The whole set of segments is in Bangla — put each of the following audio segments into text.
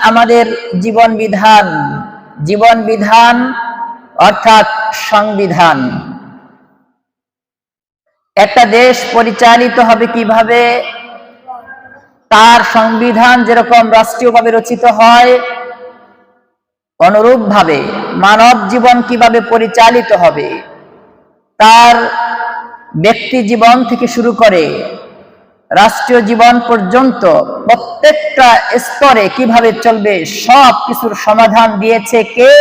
আমাদের জীবন বিধান, জীবন বিধান অর্থাৎ সংবিধান। একটা দেশ পরিচালিত হবে কিভাবে, তার সংবিধান যেরকম রাষ্ট্রীয়ভাবে রচিত হয়, অনুরূপভাবে মানব জীবন কিভাবে পরিচালিত হবে, তার ব্যক্তি জীবন থেকে শুরু করে রাষ্ট্রীয় জীবন পর্যন্ত প্রত্যেকটা স্তরে কিভাবে চলবে সব কিছুর সমাধান দিয়েছে কে?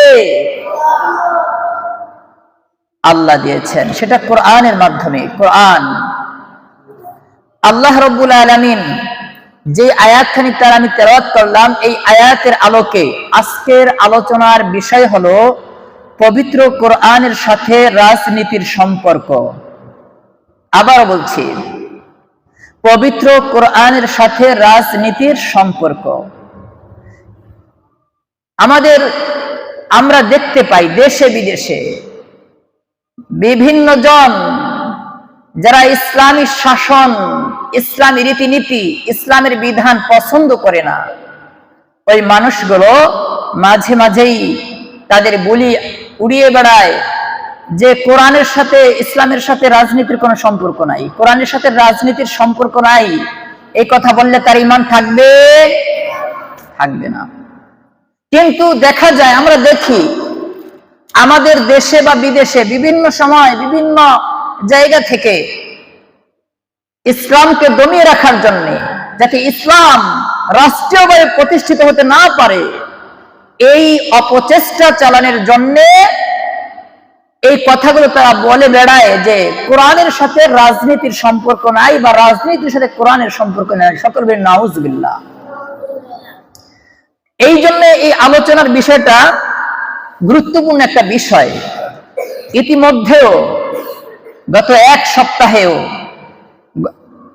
আল্লাহ দিয়েছেন, সেটা কোরআনের মাধ্যমে। কোরআন, আল্লাহ রাব্বুল আলামিন যে আয়াতখানি তার আমি তেলাওয়াত করলাম, এই আয়াতের আলোকে আজকের আলোচনার বিষয় হলো পবিত্র কোরআনের সাথে রাজনীতির সম্পর্ক। আবার বলছি, পবিত্র কোরআনের সাথে রাজনীতির সম্পর্ক। আমরা দেখতে পাই দেশে বিদেশে বিভিন্ন জন যারা ইসলামী শাসন, ইসলামী রীতিনীতি, ইসলামের বিধান পছন্দ করে না, ওই মানুষগুলো মাঝে মাঝেই তাদের বলি উড়িয়ে বেড়ায় যে কোরআনের সাথে, ইসলামের সাথে রাজনীতির কোনো সম্পর্ক নাই, কোরআনের সাথে রাজনীতির সম্পর্ক নাই। এই কথা বললে তার ঈমান থাকবে? থাকবে না। কিন্তু দেখা যায়, আমরা দেখি আমাদের দেশে বা বিদেশে বিভিন্ন সময় বিভিন্ন জায়গা থেকে ইসলামকে দমিয়ে রাখার জন্য, যাতে ইসলাম রাষ্ট্রীয়ভাবে প্রতিষ্ঠিত হতে না পারে, এই অপচেষ্টা চালানোর জন্য এই কথাগুলো তারা বলে বেড়ায় যে কোরআনের সাথে রাজনীতির সম্পর্ক নাই বা রাজনীতির সাথে কোরআনের সম্পর্ক নাই। সকল বলেন নাউজুবিল্লাহ। এই জন্য এই আলোচনার বিষয়টা গুরুত্বপূর্ণ একটা বিষয়। ইতিমধ্যেও গত এক সপ্তাহেও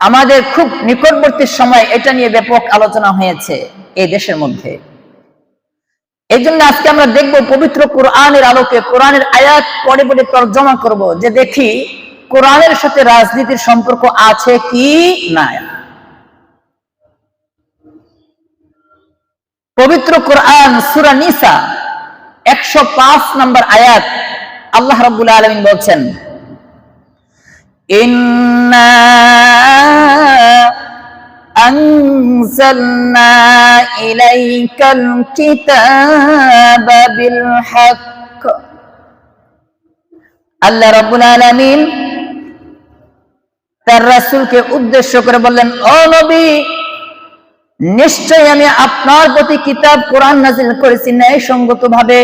আমাদের খুব নিকটবর্তী সময় এটা নিয়ে ব্যাপক আলোচনা হয়েছে এই দেশের মধ্যে। এই জন্য আজকে আমরা দেখব পবিত্র কোরআনের আলোকে, কোরআনের আয়াত পড়ে পড়ে তর্জমা করব, যে দেখি কোরআনের সাথে রাজনীতির সম্পর্ক আছে কি না। পবিত্র কোরআন সূরা নিসা 105 নম্বর আয়াত, আল্লাহ রাব্বুল আলামিন বলছেন, ইন্না আনজালনা ইলাইকাল কিতাবা বিল হক। আল্লাহ রাব্বুল আলামিন তার রাসূলকে উদ্দেশ্য করে বললেন, ও নবী, নিশ্চয় আমি আপনার প্রতি কিতাব কোরআন নাযিল করেছি ন্যায়সঙ্গতভাবে,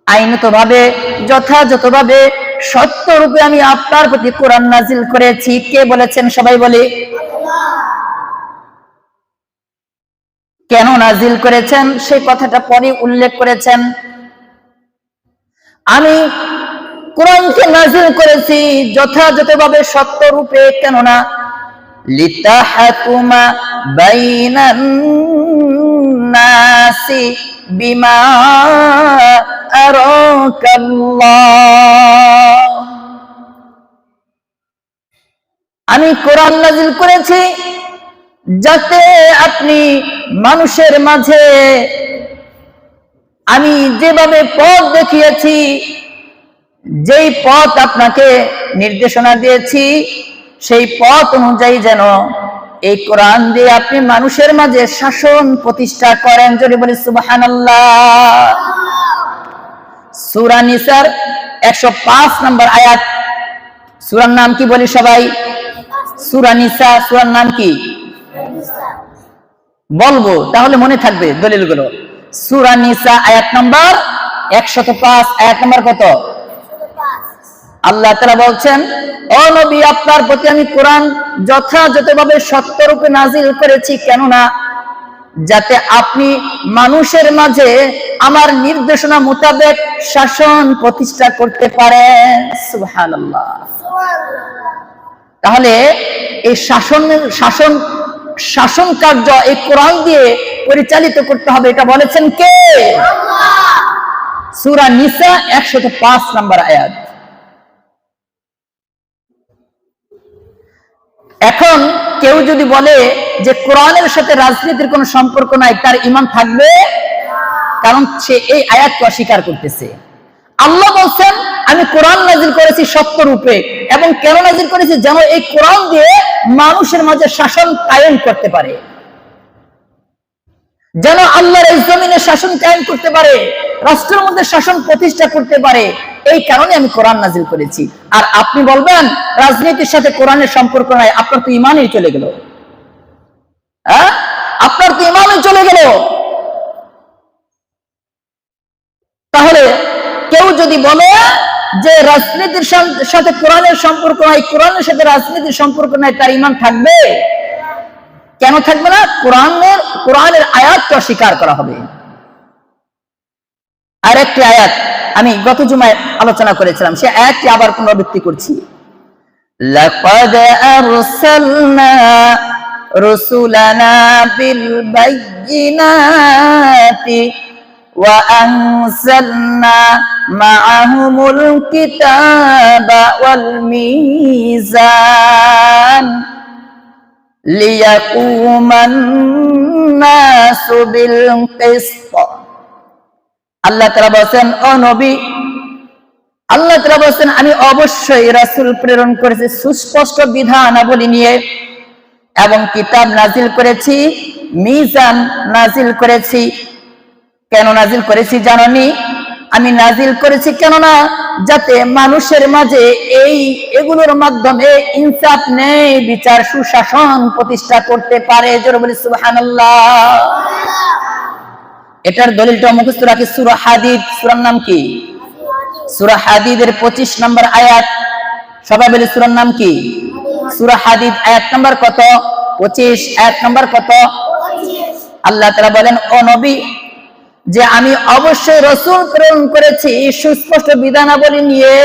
আইনতভাবে, যথাযথভাবে, সত্যরূপে আমি আপনার প্রতি কোরআন নাযিল করেছি। কে বলেছেন? সবাই বলে। কেন নাযিল করেছেন সেই কথাটা পরে উল্লেখ করেছেন। আমি কোরআনকে নাযিল করেছি যথাযথভাবে, সত্যরূপে। কেননা লিতাহকুমা বাইনান নাসি বিমা আরাকাল্লাহ। আমি কোরআন নাযিল করেছি যাতে আপনি মানুষের মাঝে আমি যেভাবে পথ দেখিয়েছি, যেই পথ আপনাকে নির্দেশনা দিয়েছি, সেই পথ অনুযায়ী যেন এই কোরআন দিয়ে আপনি মানুষের মাঝে শাসন প্রতিষ্ঠা করেন। যদি বলি সুবহানাল্লাহ। সূরা নিসার 105 নম্বর আয়াত। সূরার নাম কি বলি সবাই? সূরা নিসা। সূরার নাম কি বলবো? তাহলে মনে থাকবে দলিলগুলো। সূরা নিসা আয়াত নম্বর 105। আয়াত নম্বর কত? আল্লাহ তাআলা বলছেন, ও নবী, আপনার প্রতি আমি কোরআন যথাযথভাবে সত্যরূপে নাযিল করেছি। কেননা যাতে আপনি মানুষের মাঝে আমার নির্দেশনা মোতাবেক শাসন প্রতিষ্ঠা করতে পারেন। সুবহানাল্লাহ। তাহলে এই শাসন কার্য এই কোরআন দিয়ে পরিচালিত করতে হবে, এটা বলেছেন কে? আল্লাহ। সূরা নিসা 105 নম্বর আয়াত। এখন কেউ যদি বলে যে কোরআনের সাথে রাজনীতির কোনো সম্পর্ক নাই, তার ঈমান থাকবে? কারণ সে এই আয়াতকে অস্বীকার করতেছে। আল্লাহ বলছেন আমি কোরআন নাজিল করেছি সত্য রূপে, এবং কেন নাজিল করেছি? যেন এই কোরআন দিয়ে মানুষের মাঝে শাসন কায়েম করতে পারে, যেন আল্লাহর এই জমিনে শাসন কায়েম করতে পারে, রাষ্ট্রের মধ্যে শাসন প্রতিষ্ঠা করতে পারে। এই কারণে আমি কোরআন নাজিল করেছি। আর আপনি বলবেন রাজনীতির সাথে কোরআনের সম্পর্ক নাই, আপনার তো ঈমানই চলে গেল। আপনার তো ঈমানই চলে গেল। তাহলে কেউ যদি বলে যে রাজনীতির সাথে কোরআনের সম্পর্ক নাই, কোরআনের সাথে রাজনীতির সম্পর্ক নাই, তার ঈমান থাকবে? কেন থাকবে না? কোরআনের আয়াতকে অস্বীকার করা হবে। আর একটি আয়াত আমি গত জুমায় আলোচনা করেছিলাম, সে আয়াতটি আবার পুনরাবৃত্তি করছি। লাকাদ আরসালনা রুসুলানা বিল বায়্যিনাতি ওয়া আনজালনা মাআহুমুল কিতাবা ওয়াল মিজান লিয়াকুমান নাসু বিল কিসত। আল্লাহ তাআলা বলেন, ও নবী, আল্লাহ তাআলা বলেন আমি অবশ্যই রাসূল প্রেরণ করেছি সুস্পষ্ট বিধানাবলী নিয়ে, এবং কিতাব নাজিল করেছি, মিজান নাজিল করেছি। কেন নাজিল করেছি জানোনি? আমি নাজিল করেছি কেননা যাতে মানুষের মাঝে এগুলোর মাধ্যমে ইনসাফ নেই, বিচার, সুশাসন প্রতিষ্ঠা করতে পারে। জোরে বলি সুবহানাল্লাহ। এটার দলিলটা মুখস্থ রাখি। সূরা হাদীদ, সূরার নাম কি? সূরা হাদীদের 25 নম্বর আয়াত। সবাই বলি সূরার নাম কি? সূরা হাদীদ, আয়াত নাম্বার কত? 25। আয়াত নাম্বার কত? 25। আল্লাহ তাআলা বলেন, ও নবী, যে আমি অবশ্যই রাসূল প্রেরণ করেছি সুস্পষ্ট বিধানাবলী নিয়ে,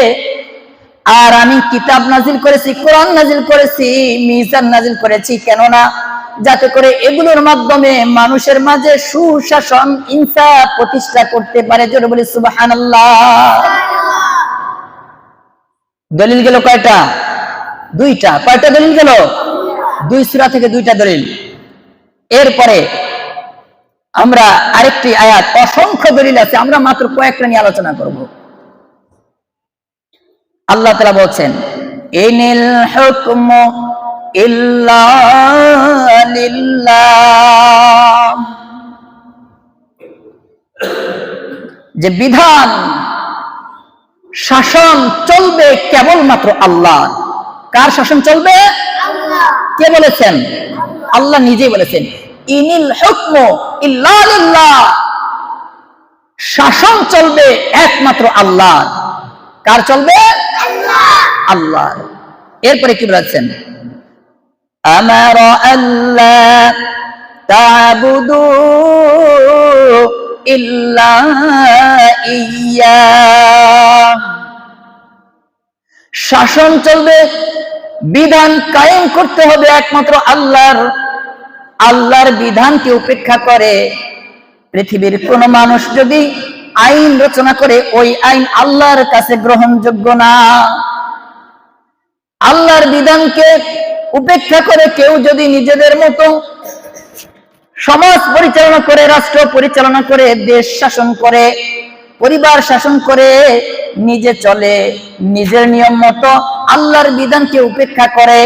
আর আমি কিতাব নাজিল করেছি, কোরআন নাজিল করেছি, মিজান নাজিল করেছি। কেননা যাতে করে এগুলোর মাধ্যমে মানুষের মাঝে সুশাসন, ইনসাফ প্রতিষ্ঠা করতে পারে। জোরে বলি সুবহানাল্লাহ। দলিল গেল কয়টা? দুইটা। কয়টা দলিল গেল? দুই সূরা থেকে দুইটা দলিল। এরপরে আমরা আরেকটি আয়াত, অসংখ্য দলিল আছে, আমরা মাত্র কয়েকটা নিয়ে আলোচনা করব। আল্লাহ তাআলা বলেন, ইনিল হুকমু ইল্লা লিল্লাহ, যে বিধান, শাসন চলবে কেবলমাত্র আল্লাহ। কার শাসন চলবে? আল্লাহ। কে বলেছেন? আল্লাহ নিজেই বলেছেন, ইনিল হুকমু ইল্লা লিল্লাহ, শাসন চলবে একমাত্র আল্লাহ। কার চলবে? আল্লাহ। আল্লাহ। এরপরে কি বলেছেন? আমারা আল্লাহ তা'বুদু ইল্লা ইয়্যা, শাসন চলবে, বিধান কায়েম করতে হবে একমাত্র আল্লাহর। আল্লাহর বিধানকে উপেক্ষা করে পৃথিবীর কোন মানুষ যদি আইন রচনা করে, ওই আইন আল্লাহর কাছে গ্রহণযোগ্য না। আল্লাহর বিধানকে উপেক্ষা করে কেউ যদি নিজেদের মতো সমাজ পরিচালনা করে, রাষ্ট্র পরিচালনা করে, দেশ শাসন করে, পরিবার শাসন করে, নিজে চলে নিজের নিয়ম মতো, আল্লাহর বিধানকে উপেক্ষা করে,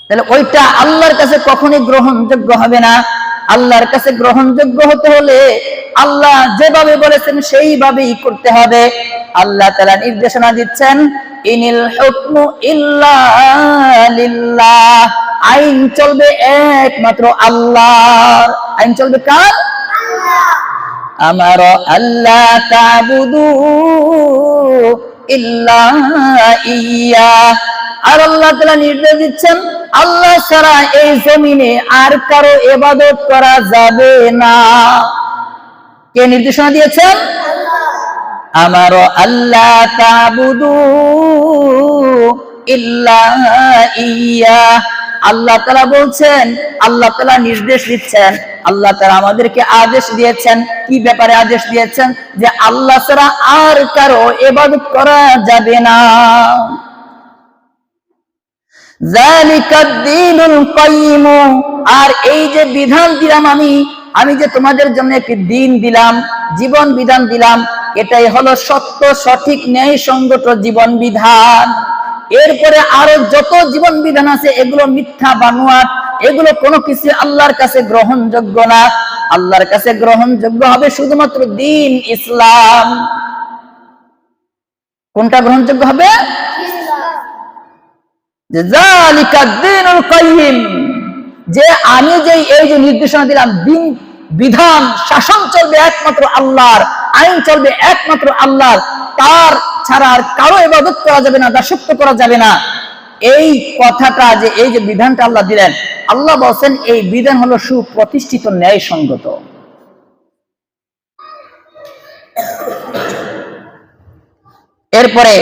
তাহলে ওইটা আল্লাহর কাছে কখনোই গ্রহণযোগ্য হবে না। আল্লাহর কাছে গ্রহণযোগ্য হতে হলে আল্লাহ যেভাবে বলেছেন সেইভাবেই করতে হবে। আল্লাহ তাআলা নির্দেশনা দিচ্ছেন, ইনিল হুকমু ইল্লা লিল্লাহ, আইন চলবে একমাত্র আল্লাহর। আইন চলবে কার? আল্লাহ। আমারা আল্লাহ তা'বুদু ইল্লা ইয়্যা, আর আল্লাহ তাআলা নির্দেশ দিচ্ছেন আল্লাহ ছাড়া এই জমিনে আর কারো ইবাদত করা যাবে না। কে নির্দেশনা দিয়েছেন? আল্লাহ। আমারা আল্লাহ তা'বুদু ইল্লা ইয়্যা, আল্লাহ তাআলা বলছেন, আল্লাহ তাআলা নির্দেশ দিচ্ছেন, আল্লাহ তাআলা আমাদেরকে আদেশ দিয়েছেন। কি ব্যাপারে আদেশ দিয়েছেন? যে আল্লাহ ছাড়া আর কারো ইবাদত করা যাবে না। যালিকাদ দীনুল কাইয়্যিম, আর এই যে বিধান দিলাম আমি যে তোমাদের জন্য একটি দিন দিলাম, জীবন বিধান দিলাম, এটাই হলো সত্য, সঠিক, ন্যায় সঙ্গত জীবন বিধান। এরপরে আরো যত জীবন বিধান আছে এগুলো মিথ্যা বানোয়াট, এগুলো কোনো কিছু আল্লাহর কাছে গ্রহণযোগ্য না। আল্লাহর কাছে গ্রহণযোগ্য হবে শুধুমাত্র দ্বীন ইসলাম। কোনটা গ্রহণযোগ্য হবে? যালিকাদ দীনুল কাইয়্যিম, যে আমি যে এই যে নির্দেশনা দিলাম, দিন বিধান শাসন চলবে একমাত্র আল্লাহর, আইন চলবে একমাত্র আল্লাহর, তার ছাড়া আর কারো ইবাদত করা যাবে না, দাসত্ব করা যাবে না। এই কথাটা যে এই যে বিধানটা আল্লাহ দিলেন, আল্লাহ বলেন এই বিধান হলো সুপ্রতিষ্ঠিত, ন্যায় সঙ্গত। এরপরে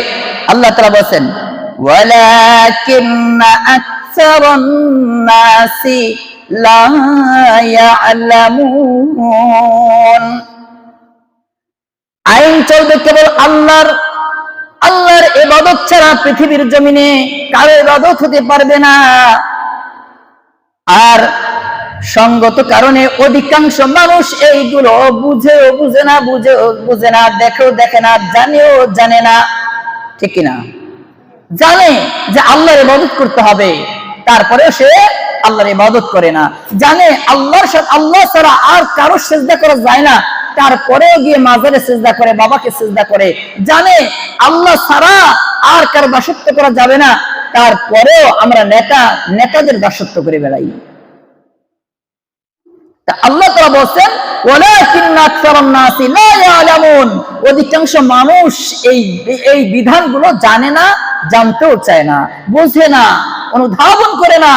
আল্লাহ তাআলা বলেন ওয়ালাকিন্না আকসারান নাসি লা ইয়ালামুন, আইন চলবে কেবল আল্লাহর ইবাদত ছাড়া পৃথিবীর জমিনে কারো ইবাদত হতে পারবে না। আর সঙ্গত কারণে অধিকাংশ মানুষ এইগুলো বুঝেও বুঝে না, দেখে না, জানে না, ঠিক কিনা? জানে যে আল্লাহর ইবাদত করতে হবে, তারপরেও সে আল্লাহর ইবাদত করে না। জানে আল্লাহ ছাড়া আর কারো সিজদা করা যায় না, তারপরেও গিয়ে মাজারে সিজদা করে, বাবাকে সিজদা করে। জানে আল্লাহ ছাড়া আর কারো দাসত্ব করা যাবে না, তারপরেও আমরা নেতাদের দাসত্ব করে বেড়াই। আল্লাহ তাআলা বলেন ওয়ালাকিন্না আকসারান নাসি লা ইয়ালামুন, অধিকাংশ মানুষ এই বিধানগুলো জানে না, জানতেও চায় না, বোঝে না, অনুধাবন করে না।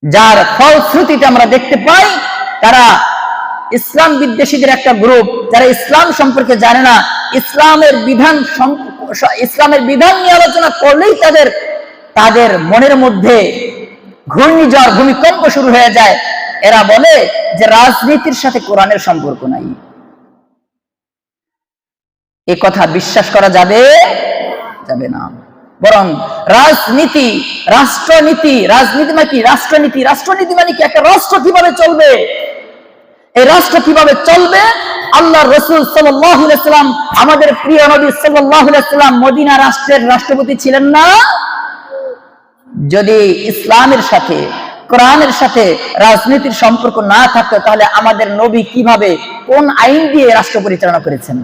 যার ফলশ্রুতিতে আমরা দেখতে পাই তারা ইসলাম বিদ্বেষীদের একটা গ্রুপ, যারা ইসলাম সম্পর্কে জানে না, ইসলামের বিধান নিয়ে আলোচনা করলেই তাদের মনের মধ্যে ঘূর্ণিঝড়, ভূমিকম্প শুরু হয়ে যায়। এরা বলে যে রাজনীতির সাথে কোরআনের সম্পর্ক নাই। এই কথা বিশ্বাস করা যাবে না। বরং রাজনীতি মানে কি? রাষ্ট্রনীতি মানে কি? একটা রাষ্ট্র কিভাবে চলবে, এই রাষ্ট্র কিভাবে চলবে? আল্লাহর রাসূল সাল্লাল্লাহু আলাইহি ওয়াসাল্লাম, আমাদের প্রিয় নবী সাল্লাল্লাহু আলাইহি ওয়াসাল্লাম মদিনা রাষ্ট্রের রাষ্ট্রপতি ছিলেন না? যদি ইসলামের সাথে, কোরআনের সাথে রাজনীতির সম্পর্ক না থাকতো, তাহলে আমাদের নবী কিভাবে, কোন আইন দিয়ে রাষ্ট্র পরিচালনা করেছেন?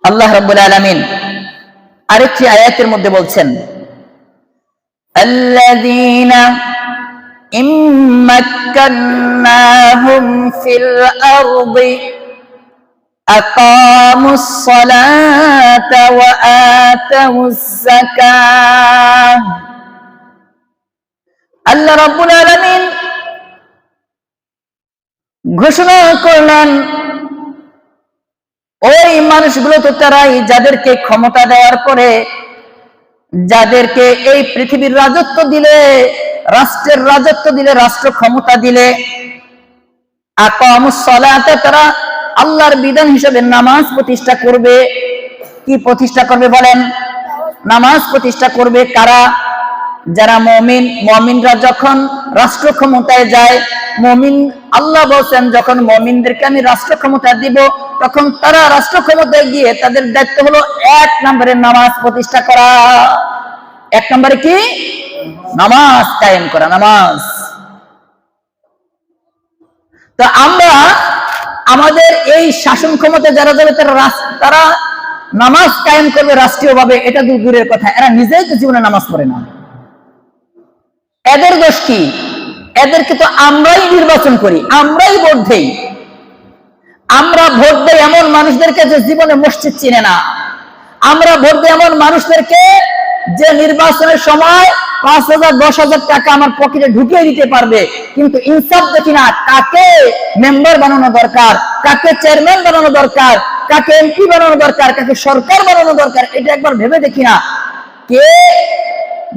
আল্লাহ রাব্বুল আলামিন আরেকটি আয়াতের মধ্যে বলছেন আল্লাযীনা ইম্মাক্কান্নাহুম ফিল আরদি আকামুস সালাতা ওয়া আতাউস যাকাহ। আল্লাহ রাব্বুল আলামিন ঘোষণা করলেন ওই মানুষগুলো তো তারাই যাদেরকে ক্ষমতা দেওয়ার পরে, যাদেরকে এই পৃথিবীর রাজত্ব দিলে, রাষ্ট্রের রাজত্ব দিলে, রাষ্ট্র ক্ষমতা দিলে, আকামুস সালাতা, তারা আল্লাহর বিধান হিসেবে নামাজ প্রতিষ্ঠা করবে। কি প্রতিষ্ঠা করবে বলেন? নামাজ প্রতিষ্ঠা করবে। কারা? যারা মুমিনরা যখন রাষ্ট্র ক্ষমতায় যায়, আল্লাহ বলেন যখন মুমিনদেরকে আমি রাষ্ট্র ক্ষমতা দিব, তখন তারা রাষ্ট্র ক্ষমতায় গিয়ে তাদের দায়িত্ব হলো 1 নম্বরে নামাজ প্রতিষ্ঠা করা। 1 নম্বরে কি? নামাজ কায়েম করা, নামাজ। তো আমরা আমাদের এই শাসন ক্ষমতা যারা যাবে তারা নামাজ কায়েম করবে রাষ্ট্রীয়ভাবে, এটা দূরের কথা, এরা নিজেই তো জীবনে নামাজ পড়ে না। এদের দোষ কি? এদেরকে তো আমরাই নির্বাচন করি, আমরাই ভোট দেই। আমরা ভোট দেই এমন মানুষদেরকে যে জীবনে মসজিদ চিনে না। আমরা ভোট দেই এমন মানুষদেরকে যে নির্বাচনের সময় 5,000 10,000 টাকা আমার পকেটে ঢুকিয়ে দিতে পারবে, কিন্তু ইনসাফ দেখি না কাকে মেম্বার বানানো দরকার, কাকে চেয়ারম্যান বানানো দরকার, কাকে এমপি বানানো দরকার, কাকে সরকার বানানো দরকার, এটা একবার ভেবে দেখি না। কে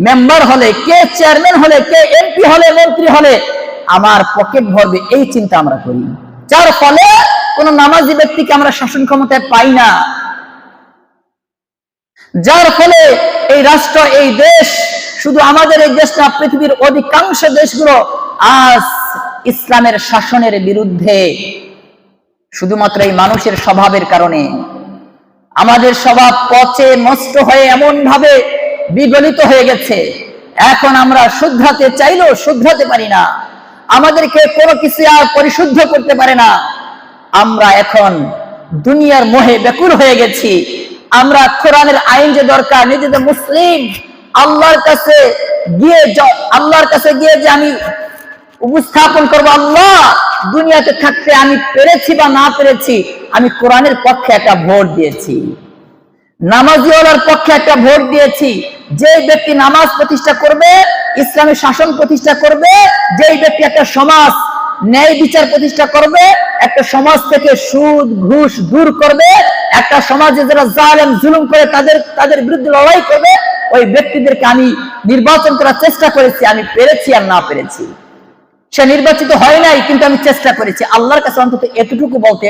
মেম্বার হলে, কে চেয়ারম্যান হলে, কে এমপি হলে, মন্ত্রী হলে আমার পকেট ভরবে, এই চিন্তা আমরা করি। যার ফলে কোন নামাজি ব্যক্তিকে আমরা শাসন ক্ষমতায় পাই না, যার ফলে এই রাষ্ট্র, এই দেশ, শুধু আমাদের এই দেশ না, পৃথিবীর অধিকাংশ দেশগুলো আজ ইসলামের শাসনের বিরুদ্ধে, শুধুমাত্র এই মানুষের স্বভাবের কারণে। আমাদের স্বভাব পচে নষ্ট হয়ে এমন ভাবে বিগলিত হয়ে গেছে, এখন আমরা শুধরাতে চাইলেও শুধরাতে পারি না, আমাদেরকে কোনো কিছু আর পরিশুদ্ধ করতে পারে না। আমরা এখন দুনিয়ার মোহে ব্যাকুল হয়ে গেছি। আমরা কোরআনের আইন যে দরকার, নিজেদের মুসলিম, আল্লাহর কাছে গিয়ে যে আমি উপস্থাপন করবো, আল্লাহ দুনিয়াতে থাকতে আমি পেরেছি বা না পেরেছি, আমি কোরআনের পক্ষে একটা ভোট দিয়েছি, নামাজিওয়ালার পক্ষে একটা ভোট দিয়েছি। যে ব্যক্তি নামাজ প্রতিষ্ঠা করবে, ইসলামী শাসন প্রতিষ্ঠা করবে, যেই ব্যক্তি একটা সমাজ ন্যায় বিচার প্রতিষ্ঠা করবে, একটা সমাজ থেকে সুদ ঘুষ দূর করবে, একটা সমাজে যারা জালেম জুলুম করে তাদের বিরুদ্ধে লড়াই করবে, ওই ব্যক্তিদেরকে আমি নির্বাচন করার চেষ্টা করেছি। আমি পেরেছি আর না পেরেছি, সে নির্বাচিত হয় নাই, কিন্তু আমি চেষ্টা করেছি। আল্লাহর কাছে অন্তত এতটুকু বলতে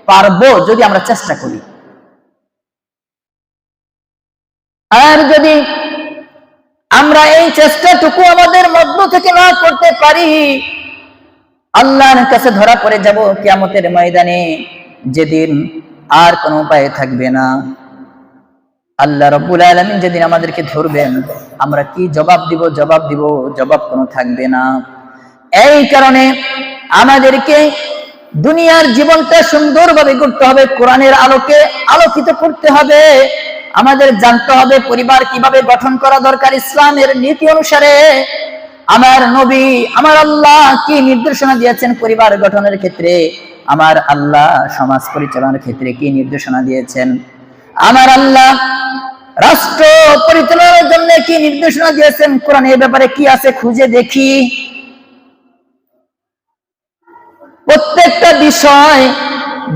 পারবো যদি আমরা চেষ্টা করি। আর যদি আমরা এই চেষ্টাটুকু আমাদের মধ্য থেকে না করতে পারি, আল্লাহর কাছে ধরা পড়ে যাব কিয়ামতের ময়দানে, যেদিন আর কোনো উপায় থাকবে না। আল্লাহ রাব্বুল আলামিন যেদিন আমাদেরকে ধরবেন, আমরা কি জবাব দিব? জবাব কোনো থাকবে না। এই কারণে আমাদেরকে দুনিয়ার জীবনটা সুন্দরভাবে করতে হবে, কোরআনের আলোকে আলোকিত করতে হবে। আমাদের জানতে হবে পরিবার কিভাবে গঠন করা দরকার ইসলামের নীতি অনুসারে। আমার নবী, আমার আল্লাহ কি নির্দেশনা দিয়েছেন পরিবার গঠনের ক্ষেত্রে, আমার আল্লাহ সমাজ পরিচালনার ক্ষেত্রে কি নির্দেশনা দিয়েছেন, আমার আল্লাহ রাষ্ট্র পরিচালনার জন্য কি নির্দেশনা দিয়েছেন, কোরআনের ব্যাপারে কি আছে খুঁজে দেখি। প্রত্যেকটা বিষয়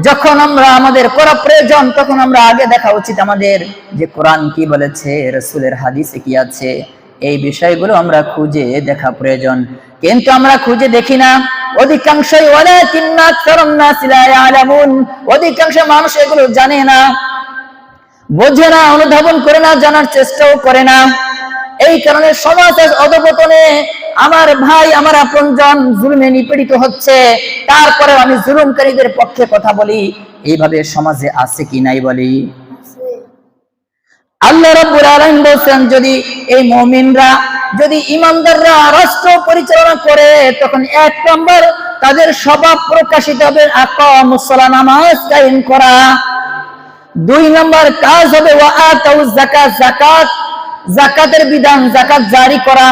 যখন আমরা আমাদের করা প্রয়োজন, তখন আমরা আগে দেখা উচিত আমাদের যে কোরআন কি বলেছে, রাসূলের হাদিসে কি আছে, এই বিষয়গুলো আমরা খুঁজে দেখা প্রয়োজন। কিন্তু আমরা খুঁজে দেখি না অধিকাংশই, ওয়ালাকিন্না আকসারুন নাস লা ইয়ালামুন, অধিকাংশ মানুষ এগুলো জানে না, বোঝে না, অনুধাবন করে না, জানার চেষ্টাও করে না। এই কারণে সমাজের অধঃপতনে আমার ভাই, আমার আপনজন জুলমে নিপীড়িত হচ্ছে, তারপরে আমি জুলুমকারীদের পক্ষে কথা বলি। এইভাবে সমাজে আছে কি নাই বলি? আল্লাহ রাব্বুল আলামিন বলেন, যদি এই মুমিনরা, যদি ঈমানদাররা রাষ্ট্র পরিচালনা করে, তখন এক নম্বর তাদের স্বভাব প্রকাশিত হবে আকামুস সালাহ, নামাজ কায়েম করা। দুই নম্বর কাজ হবে ওয়া আতাউজ যাকাত, যাকাতের বিধান, যাকাত জারি করা,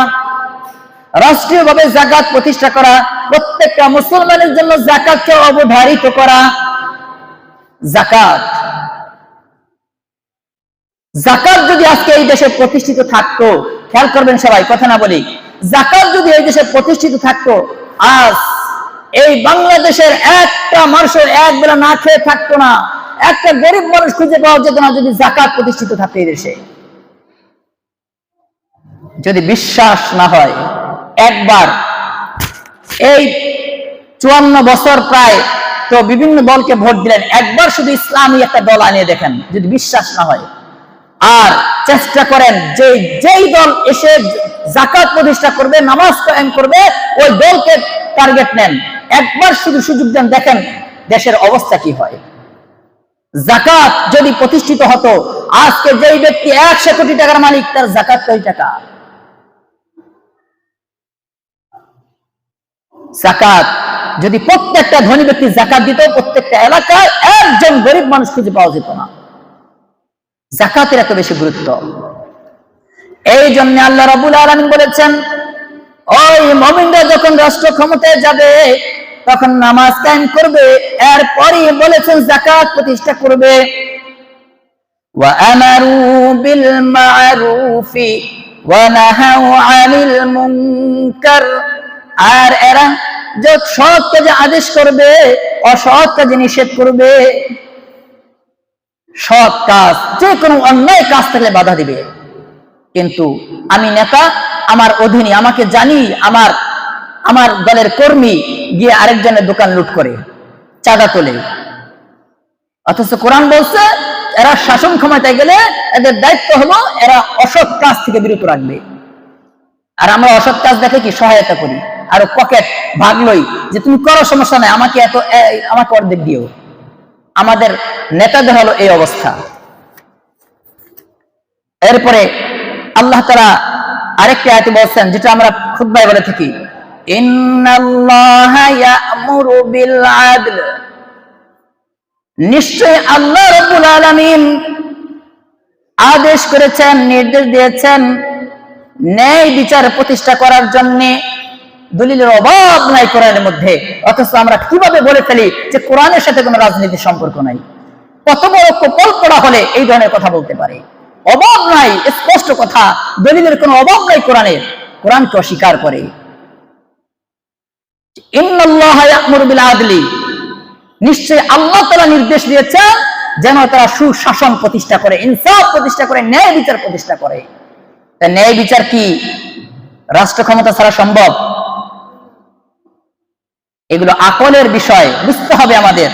রাষ্ট্রীয়ভাবে যাকাত প্রতিষ্ঠা করা, প্রত্যেকটা মুসলমানের জন্য যাকাতকে অবধারিত করা। যাকাত যদি আজকে এই দেশে প্রতিষ্ঠিত থাকতো, খেয়াল করবেন সবাই, কথা না বলি, যাকাত যদি এই দেশে প্রতিষ্ঠিত থাকতো, আজ এই বাংলাদেশের একটা মানুষ এক বেলা না খেয়ে থাকতো না, একটা গরিব মানুষ খুঁজে পাওয়া যেত না, যদি যাকাত প্রতিষ্ঠিত থাকতো এই দেশে। যদি বিশ্বাস না হয়, একবার এই 54 বছর প্রায় তো বিভিন্ন দলকে ভোট দিলেন, একবার শুধু ইসলামী একটা দল আনিয়ে দেখেন, যদি বিশ্বাস না হয়। আর চেষ্টা করেন যে যেই দল এসে যাকাত প্রতিষ্ঠা করবে, নামাজ কায়েম করবে, ওই দলকে টার্গেট নেন, একবার শুধু সুযোগ দেন, দেখেন দেশের অবস্থা কি হয়। যাকাত যদি প্রতিষ্ঠিত হতো, আজকে যেই ব্যক্তি 100 কোটি টাকার মালিক, তার যাকাত কয় টাকা? যাকাত যদি প্রত্যেকটা ধনী ব্যক্তি যাকাত দিত, প্রত্যেকটা এলাকায় একজন গরিব মানুষ খুঁজে পাওয়া যেত না। যাকাতের এত বেশি গুরুত্ব। এই জন্য আল্লাহ রাব্বুল আলামিন বলেছেন, ওই মুমিনরা যখন রাষ্ট্র ক্ষমতায় যাবে, তখন নামাজ কায়েম করবে, এরপরই বলেছেন যাকাত প্রতিষ্ঠা করবে। ওয়া আমারু বিল মা'রুফি ওয়া নাহাউ আনিল মুনকার, আর এরা যে সৎ কাজে আদেশ করবে, অসৎ কাজে নিষেধ করবে। সৎ কাজ, যে কোনো অন্যায় কাজ থাকলে বাধা দিবে। কিন্তু আমি নেতা, আমার অধীনে, আমাকে জানি আমার দলের কর্মী গিয়ে আরেকজনের দোকান লুট করে, চাঁদা তোলে। অথচ কোরআন বলছে এরা শাসন ক্ষমতায় গেলে এদের দায়িত্ব হলো এরা অসৎ কাজ থেকে বিরত রাখবে। আর আমরা অসৎ কাজ দেখে কি সহায়তা করি, আর পকেট ভাগলই যে তুমি করো, সমস্যা নাই, আমাকে অর্ধেক দিও। আমাদের নেতাদের হলো এই অবস্থা। এরপরে আল্লাহ তাআলা আরেকটি আয়াতে বলছেন, যেটা আমরা খুতবায় বলে থাকি, ইন্নাল্লাহা ইয়া'মুরু বিল আদল, নিশ্চয় আল্লাহ রাব্বুল আলামিন আদেশ করেছেন, নির্দেশ দিয়েছেন ন্যায় বিচার প্রতিষ্ঠা করার জন্য। দলিলের অভাব নাই কোরআনের মধ্যে, অথচ আমরা কিভাবে বলে ফেলি যে কোরআনের সাথে কোনো রাজনীতির সম্পর্ক নাই। কত বড় কপল পড়া হলে এই ধরনের কথা বলতে পারে? অভাব নাই, স্পষ্ট কথা, দলিলের কোনো অভাব নাই কোরআনের। কোরআনকে অস্বীকার করে। ইন্নাল্লাহা ইয়া'মুরু বিল আদলি, নিশ্চয় আল্লাহ তাআলা নির্দেশ দিয়েছেন যেন তারা সুশাসন প্রতিষ্ঠা করে, ইনসাফ প্রতিষ্ঠা করে, ন্যায় বিচার প্রতিষ্ঠা করে। ন্যায় বিচার কি রাষ্ট্র ক্ষমতা ছাড়া সম্ভব? এগুলো আকলের বিষয়, বুঝতে হবে আমাদের।